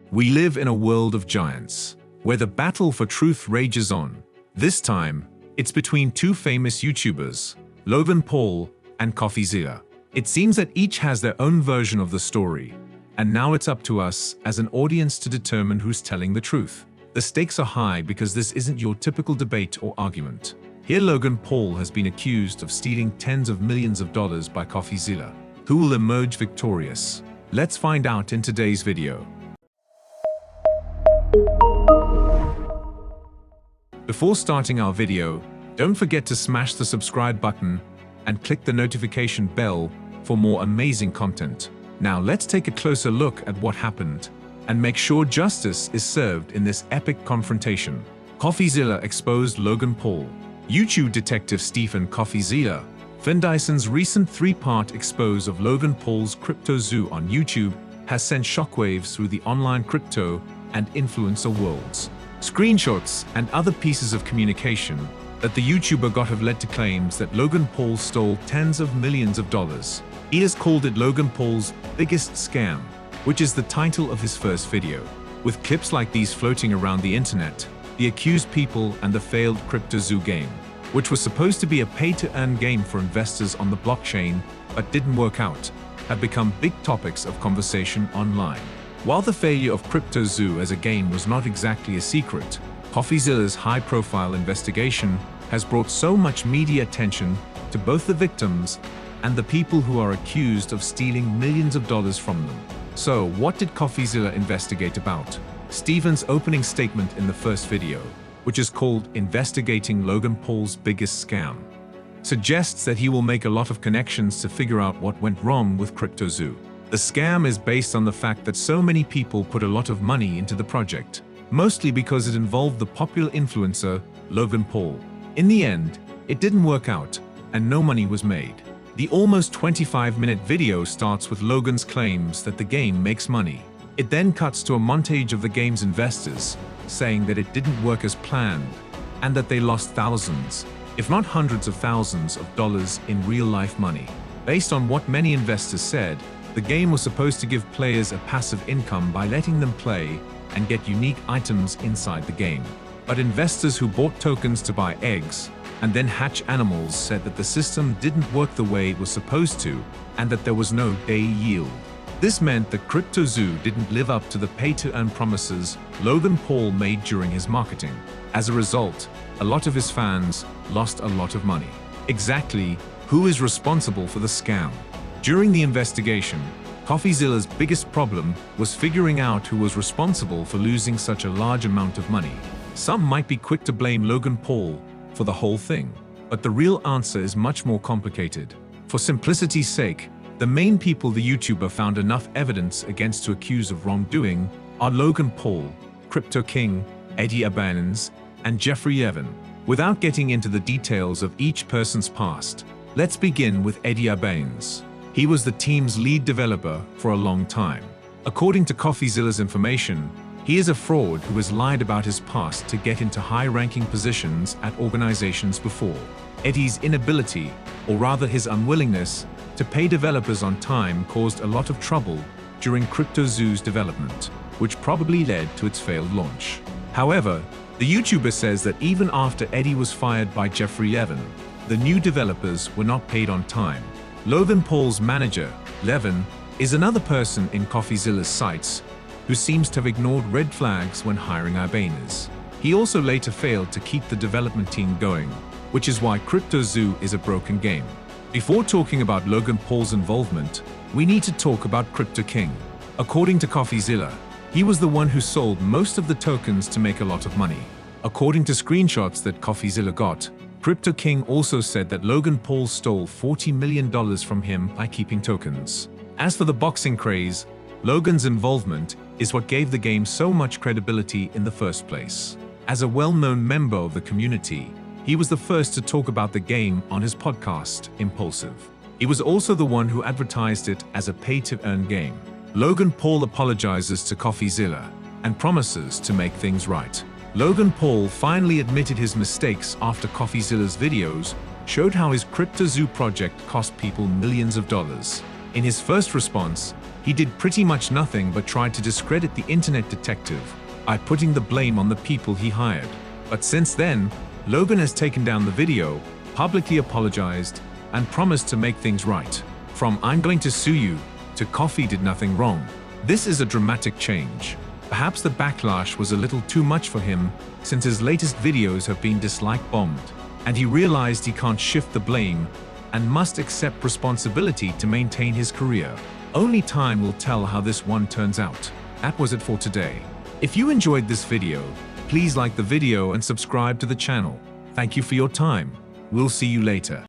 We live in a world of giants, where the battle for truth rages on. This time, it's between two famous YouTubers, Logan Paul and Coffeezilla. It seems that each has their own version of the story, and now it's up to us as an audience to determine who's telling the truth. The stakes are high because this isn't your typical debate or argument. Here Logan Paul has been accused of stealing tens of millions of dollars by Coffeezilla. Who will emerge victorious? Let's find out in today's video. Before starting our video, don't forget to smash the subscribe button and click the notification bell for more amazing content. Now let's take a closer look at what happened and make sure justice is served in this epic confrontation. Coffeezilla exposed Logan Paul. YouTube detective Stephen Coffeezilla Findyson's recent three-part expose of Logan Paul's crypto zoo on YouTube has sent shockwaves through the online crypto and influencer worlds. Screenshots and other pieces of communication that the YouTuber got have led to claims that Logan Paul stole tens of millions of dollars. He has called it Logan Paul's biggest scam, which is the title of his first video. With clips like these floating around the internet, the accused people and the failed crypto zoo game, which was supposed to be a pay-to-earn game for investors on the blockchain but didn't work out, have become big topics of conversation online. While the failure of Crypto Zoo as a game was not exactly a secret, Coffeezilla's high-profile investigation has brought so much media attention to both the victims and the people who are accused of stealing millions of dollars from them. So, what did Coffeezilla investigate about? Stephen's opening statement in the first video, which is called Investigating Logan Paul's Biggest Scam, suggests that he will make a lot of connections to figure out what went wrong with Crypto Zoo. The scam is based on the fact that so many people put a lot of money into the project, mostly because it involved the popular influencer Logan Paul. In the end, it didn't work out, and no money was made. The almost 25-minute video starts with Logan's claims that the game makes money. It then cuts to a montage of the game's investors, saying that it didn't work as planned, and that they lost thousands, if not hundreds of thousands of dollars in real-life money. Based on what many investors said, the game was supposed to give players a passive income by letting them play and get unique items inside the game. But investors who bought tokens to buy eggs and then hatch animals said that the system didn't work the way it was supposed to and that there was no day yield. This meant that Crypto Zoo didn't live up to the pay-to-earn promises Logan Paul made during his marketing. As a result, a lot of his fans lost a lot of money. Exactly who is responsible for the scam? During the investigation, Coffeezilla's biggest problem was figuring out who was responsible for losing such a large amount of money. Some might be quick to blame Logan Paul for the whole thing, but the real answer is much more complicated. For simplicity's sake, the main people the YouTuber found enough evidence against to accuse of wrongdoing are Logan Paul, Crypto King, Eddie Abanez, and Jeffrey Evan. Without getting into the details of each person's past, let's begin with Eddie Abanez. He was the team's lead developer for a long time. According to Coffeezilla's information, he is a fraud who has lied about his past to get into high-ranking positions at organizations before. Eddie's inability, or rather his unwillingness, to pay developers on time caused a lot of trouble during Crypto Zoo's development, which probably led to its failed launch. However, the YouTuber says that even after Eddie was fired by Jeffrey Evan, the new developers were not paid on time. Logan Paul's manager, Levin, is another person in Coffeezilla's sights who seems to have ignored red flags when hiring Abanez. He also later failed to keep the development team going, which is why Crypto Zoo is a broken game. Before talking about Logan Paul's involvement, we need to talk about Crypto King. According to Coffeezilla, he was the one who sold most of the tokens to make a lot of money. According to screenshots that Coffeezilla got, Crypto King also said that Logan Paul stole $40 million from him by keeping tokens. As for the boxing craze, Logan's involvement is what gave the game so much credibility in the first place. As a well-known member of the community, he was the first to talk about the game on his podcast, Impulsive. He was also the one who advertised it as a pay-to-earn game. Logan Paul apologizes to Coffeezilla and promises to make things right. Logan Paul finally admitted his mistakes after Coffeezilla's videos showed how his Crypto Zoo project cost people millions of dollars. In his first response, he did pretty much nothing but tried to discredit the internet detective by putting the blame on the people he hired. But since then, Logan has taken down the video, publicly apologized, and promised to make things right. From "I'm going to sue you" to "Coffee did nothing wrong." This is a dramatic change. Perhaps the backlash was a little too much for him, since his latest videos have been dislike-bombed, and he realized he can't shift the blame and must accept responsibility to maintain his career. Only time will tell how this one turns out. That was it for today. If you enjoyed this video, please like the video and subscribe to the channel. Thank you for your time. We'll see you later.